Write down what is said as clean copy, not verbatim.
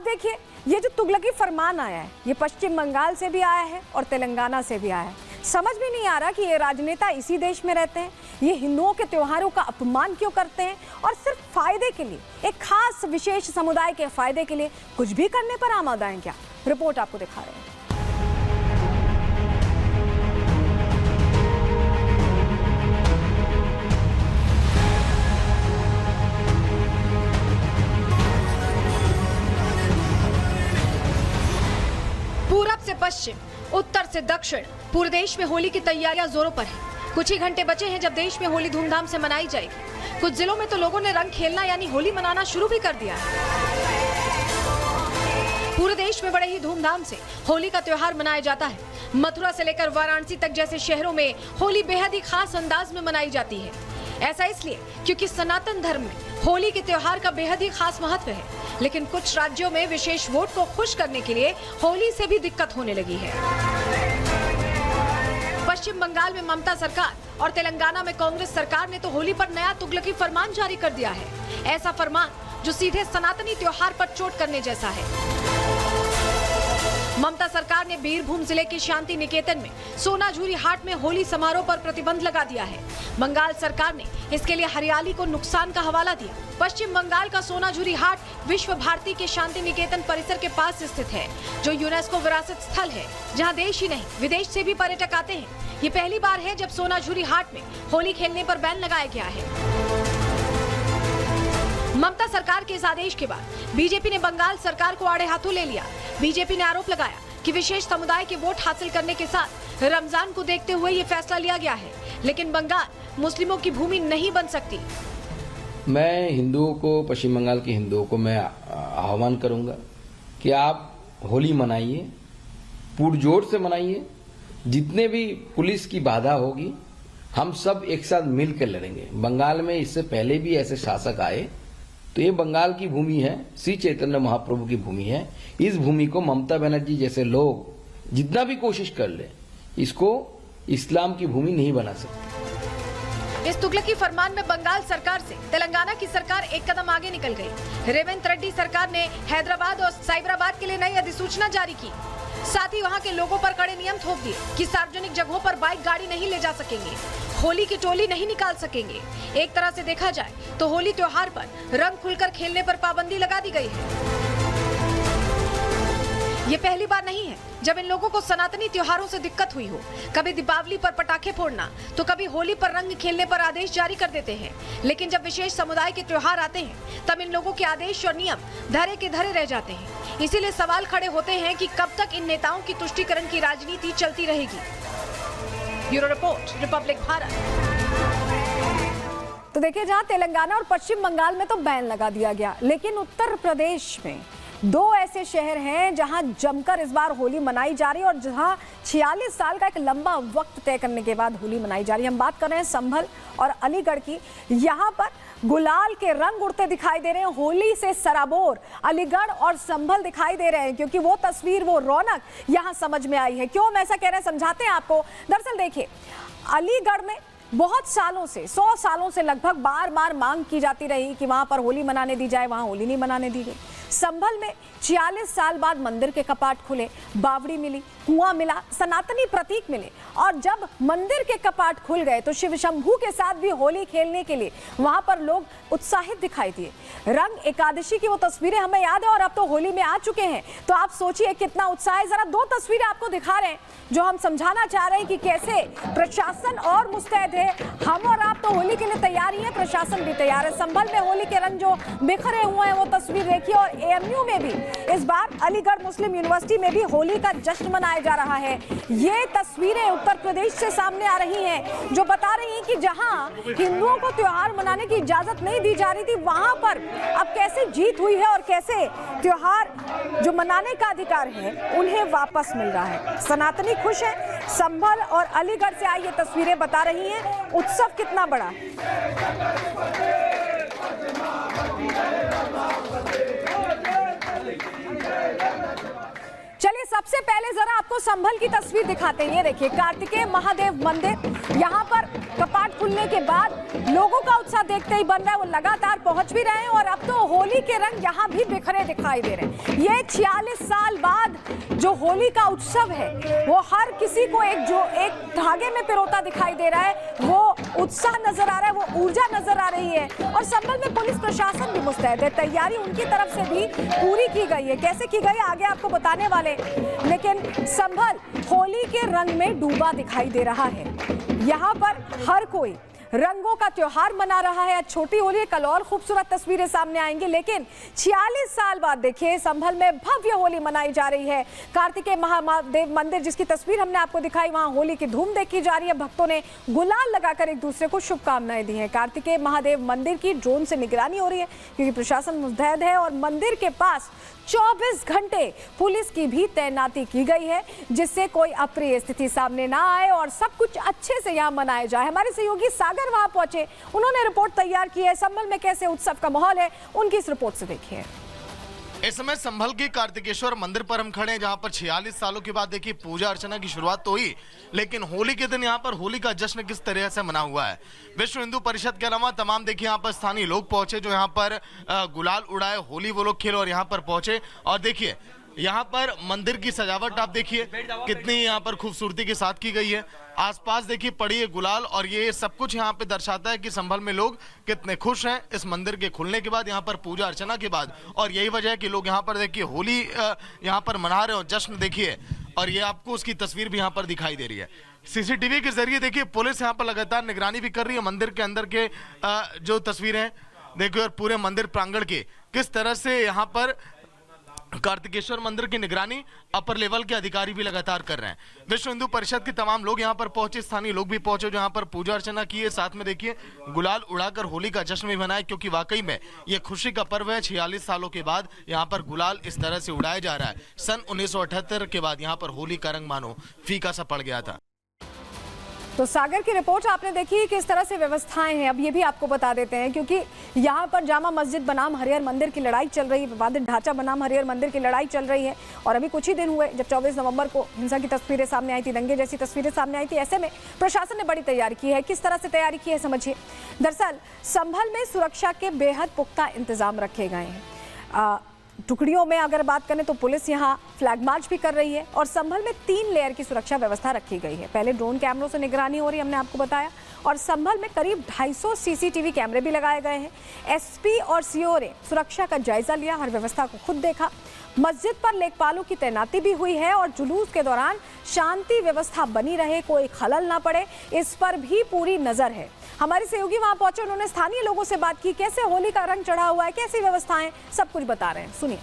देखिए, ये जो तुगलकी फरमान आया है, ये पश्चिम बंगाल से भी आया है और तेलंगाना से भी आया है। समझ भी नहीं आ रहा कि ये राजनेता इसी देश में रहते हैं, ये हिंदुओं के त्योहारों का अपमान क्यों करते हैं और सिर्फ फायदे के लिए, एक खास विशेष समुदाय के फायदे के लिए कुछ भी करने पर आमादा हैं क्या? रिपोर्ट आपको दिखा रहे हैं। पूरब से पश्चिम, उत्तर से दक्षिण, पूरे देश में होली की तैयारियां जोरों पर हैं। कुछ ही घंटे बचे हैं जब देश में होली धूमधाम से मनाई जाएगी। कुछ जिलों में तो लोगों ने रंग खेलना यानी होली मनाना शुरू भी कर दिया है। पूरे देश में बड़े ही धूमधाम से होली का त्योहार मनाया जाता है। मथुरा से लेकर वाराणसी तक जैसे शहरों में होली बेहद ही खास अंदाज में मनाई जाती है। ऐसा इसलिए क्योंकि सनातन धर्म में होली के त्योहार का बेहद ही खास महत्व है। लेकिन कुछ राज्यों में विशेष वोट को खुश करने के लिए होली से भी दिक्कत होने लगी है। पश्चिम बंगाल में ममता सरकार और तेलंगाना में कांग्रेस सरकार ने तो होली पर नया तुगलकी फरमान जारी कर दिया है। ऐसा फरमान जो सीधे सनातनी त्योहार पर चोट करने जैसा है। ममता सरकार ने बीरभूम जिले के शांति निकेतन में सोनाझुरी हाट में होली समारोह पर प्रतिबंध लगा दिया है। बंगाल सरकार ने इसके लिए हरियाली को नुकसान का हवाला दिया। पश्चिम बंगाल का सोनाझुरी हाट विश्व भारती के शांति निकेतन परिसर के पास स्थित है, जो यूनेस्को विरासत स्थल है, जहां देश ही नहीं विदेश से भी पर्यटक आते हैं। ये पहली बार है जब सोनाझुरी हाट में होली खेलने पर बैन लगाया गया है। ममता सरकार के इस आदेश के बाद बीजेपी ने बंगाल सरकार को आड़े हाथों ले लिया। बीजेपी ने आरोप लगाया कि विशेष समुदाय के वोट हासिल करने के साथ रमजान को देखते हुए ये फैसला लिया गया है। लेकिन बंगाल मुस्लिमों की भूमि नहीं बन सकती। मैं हिंदुओं को, पश्चिम बंगाल के हिंदुओं को मैं आह्वान करूंगा कि आप होली मनाइए, पुरजोर से मनाइए। जितने भी पुलिस की बाधा होगी, हम सब एक साथ मिलकर लड़ेंगे। बंगाल में इससे पहले भी ऐसे शासक आए, तो ये बंगाल की भूमि है, श्री चैतन्य महाप्रभु की भूमि है। इस भूमि को ममता बनर्जी जैसे लोग जितना भी कोशिश कर ले, इसको इस्लाम की भूमि नहीं बना सकते। इस तुगलकी फरमान में बंगाल सरकार से तेलंगाना की सरकार एक कदम आगे निकल गई। रेवंत रेड्डी सरकार ने हैदराबाद और साइबराबाद के लिए नई अधिसूचना जारी की। साथ ही वहां के लोगों पर कड़े नियम थोप दिए कि सार्वजनिक जगहों पर बाइक गाड़ी नहीं ले जा सकेंगे, होली की टोली नहीं निकाल सकेंगे। एक तरह से देखा जाए तो होली त्योहार पर रंग खुलकर खेलने पर पाबंदी लगा दी गई है। ये पहली बार नहीं है जब इन लोगों को सनातनी त्योहारों से दिक्कत हुई हो। कभी दीपावली पर पटाखे फोड़ना तो कभी होली पर रंग खेलने पर आदेश जारी कर देते हैं। लेकिन जब विशेष समुदाय के त्योहार आते हैं तब इन लोगों के आदेश और नियम धरे के धरे रह जाते हैं। इसीलिए सवाल खड़े होते हैं कि कब तक इन नेताओं की तुष्टीकरण की राजनीति चलती रहेगी। Bureau report, Republic Bharat. तो देखिए, जहां तेलंगाना और पश्चिम बंगाल में तो बैन लगा दिया गया, लेकिन उत्तर प्रदेश में दो ऐसे शहर हैं जहां जमकर इस बार होली मनाई जा रही है और जहां 46 साल का एक लंबा वक्त तय करने के बाद होली मनाई जा रही है। हम बात कर रहे हैं संभल और अलीगढ़ की। यहां पर गुलाल के रंग उड़ते दिखाई दे रहे हैं। होली से सराबोर अलीगढ़ और संभल दिखाई दे रहे हैं, क्योंकि वो तस्वीर, वो रौनक यहां समझ में आई है। क्यों हम ऐसा कह रहे हैं, समझाते हैं आपको। दरअसल देखिए, अलीगढ़ में बहुत सालों से, 100 सालों से लगभग बार बार मांग की जाती रही कि वहां पर होली मनाने दी जाए, वहां होली नहीं मनाने दी गई। संभल में 46 साल बाद मंदिर के कपाट खुले, बावड़ी मिली, कुआं मिला, सनातनी प्रतीक मिले। और जब मंदिर के कपाट खुल गए तो शिव शंभू के साथ भी होली खेलने के लिए वहां पर लोग उत्साहित दिखाई दिए। रंग एकादशी की वो तस्वीरें हमें याद है और अब तो होली में आ चुके हैं, तो आप सोचिए कितना उत्साह है। जरा दो तस्वीरें आपको दिखा रहे हैं जो हम समझाना चाह रहे हैं कि कैसे प्रशासन और मुस्तैद है। हम और आप तो होली के लिए तैयार ही है, प्रशासन भी तैयार है। संभल में होली के रंग जो बिखरे हुए हैं वो तस्वीर देखिए। और एएमयू में भी इस बार, अलीगढ़ मुस्लिम यूनिवर्सिटी में भी होली का जश्न मनाया जा रहा है। ये तस्वीरें उत्तर प्रदेश से सामने आ रही हैं जो बता रही हैं कि जहां हिंदुओं को त्योहार मनाने की इजाजत नहीं दी जा रही थी, वहां पर अब कैसे जीत हुई है और कैसे त्योहार जो मनाने का अधिकार है उन्हें वापस मिल रहा है। सनातनी खुश है। संभल और अलीगढ़ से आई ये तस्वीरें बता रही हैं उत्सव कितना बड़ा है। चलिए, सब सबसे पहले जरा आपको संभल की तस्वीर दिखाते हैं। ये देखिए कार्तिकेय महादेव मंदिर, यहाँ पर कपाट खुलने के बाद लोगों का उत्साह देखते ही बन रहा है, वो लगातार पहुंच भी रहे हैं और अब तो होली के रंग यहाँ भी बिखरे दिखाई दे रहे हैं। ये 46 साल बाद जो होली का उत्सव है वो हर किसी को एक धागे में पिरोता दिखाई दे रहा है, वो उत्साह नजर आ रहा है, वो ऊर्जा नजर आ रही है। और संभल में पुलिस प्रशासन भी मुस्तैद है, तैयारी उनकी तरफ से भी पूरी की गई है। कैसे की गई आगे आपको बताने वाले, लेकिन संभल होली के रंग में डूबा दिखाई दे रहा है। यहाँ पर हर कोई रंगों का त्योहार मना रहा है। आज छोटी होली, कल और खूबसूरत तस्वीरें सामने आएंगी, लेकिन 46 साल बाद देखिए संभल में भव्य होली मनाई जा रही है। कार्तिकेय महादेव मंदिर जिसकी तस्वीर हमने आपको दिखाई, वहां होली की धूम देखी जा रही है। भक्तों ने गुलाल लगाकर एक दूसरे को शुभकामनाएं दी हैं। कार्तिकेय महादेव मंदिर की ड्रोन से निगरानी हो रही है क्योंकि प्रशासन मुस्तैद है और मंदिर के पास 24 घंटे पुलिस की भी तैनाती की गई है, जिससे कोई अप्रिय स्थिति सामने ना आए और सब कुछ अच्छे से यहाँ मनाया जाए। हमारे सहयोगी सागर वहां पहुंचे, उन्होंने रिपोर्ट तैयार की है। संभल में कैसे उत्सव का माहौल है, उनकी इस रिपोर्ट से देखिए। इस समय संभल के कार्तिकेश्वर मंदिर पर हम खड़े हैं, जहां पर 46 सालों के बाद देखिए पूजा अर्चना की शुरुआत तो हुई, लेकिन होली के दिन यहां पर होली का जश्न किस तरह से मना हुआ है। विश्व हिंदू परिषद के अलावा तमाम देखिए यहां पर स्थानीय लोग पहुंचे, जो यहां पर गुलाल उड़ाए, होली वो लोग खेले और यहां पर पहुंचे। और देखिए यहाँ पर मंदिर की सजावट आप देखिए कितनी यहाँ पर खूबसूरती के साथ की गई है। आसपास देखिए पड़ी है गुलाल, और ये सब कुछ यहाँ पे दर्शाता है कि संभल में लोग कितने खुश हैं इस मंदिर के खुलने के बाद, यहाँ पर पूजा अर्चना के बाद। और यही वजह है कि लोग यहाँ पर देखिए होली यहाँ पर मना रहे हो, जश्न देखिए। और ये आपको उसकी तस्वीर भी यहाँ पर दिखाई दे रही है। सीसीटीवी के जरिए देखिए पुलिस यहाँ पर लगातार निगरानी भी कर रही है मंदिर के अंदर के जो तस्वीरें देखिए, और पूरे मंदिर प्रांगण के किस तरह से यहाँ पर कार्तिकेश्वर मंदिर की निगरानी अपर लेवल के अधिकारी भी लगातार कर रहे हैं। विश्व हिंदू परिषद के तमाम लोग यहाँ पर पहुंचे, स्थानीय लोग भी पहुंचे जो यहाँ पर पूजा अर्चना की है। साथ में देखिए गुलाल उड़ाकर होली का जश्न भी मनाया, क्योंकि वाकई में ये खुशी का पर्व है। 46 सालों के बाद यहाँ पर गुलाल इस तरह से उड़ाया जा रहा है। सन 1978 के बाद यहाँ पर होली का रंग मानो फीका सा पड़ गया था। तो सागर की रिपोर्ट आपने देखी किस तरह से व्यवस्थाएं हैं। अब ये भी आपको बता देते हैं, क्योंकि यहाँ पर जामा मस्जिद बनाम हरिहर मंदिर की लड़ाई चल रही है, विवादित ढांचा बनाम हरिहर मंदिर की लड़ाई चल रही है। और अभी कुछ ही दिन हुए जब 24 नवंबर को हिंसा की तस्वीरें सामने आई थी, दंगे जैसी तस्वीरें सामने आई थी। ऐसे में प्रशासन ने बड़ी तैयारी की है। किस तरह से तैयारी की है समझिए। दरअसल संभल में सुरक्षा के बेहद पुख्ता इंतजाम रखे गए हैं। टुकड़ियों में अगर बात करें तो पुलिस यहाँ फ्लैग मार्च भी कर रही है और संभल में 3 लेयर की सुरक्षा व्यवस्था रखी गई है। पहले ड्रोन कैमरों से निगरानी हो रही है, हमने आपको बताया, और संभल में करीब 250 सीसीटीवी कैमरे भी लगाए गए हैं। एसपी और सीओ ने सुरक्षा का जायजा लिया, हर व्यवस्था को खुद देखा। मस्जिद पर लेखपालों की तैनाती भी हुई है और जुलूस के दौरान शांति व्यवस्था बनी रहे, कोई खलल ना पड़े, इस पर भी पूरी नजर है। हमारे सहयोगी वहां पहुंचे, उन्होंने स्थानीय लोगों से बात की, कैसे होली का रंग चढ़ा हुआ है, कैसी व्यवस्थाएं, सब कुछ बता रहे हैं, सुनिए।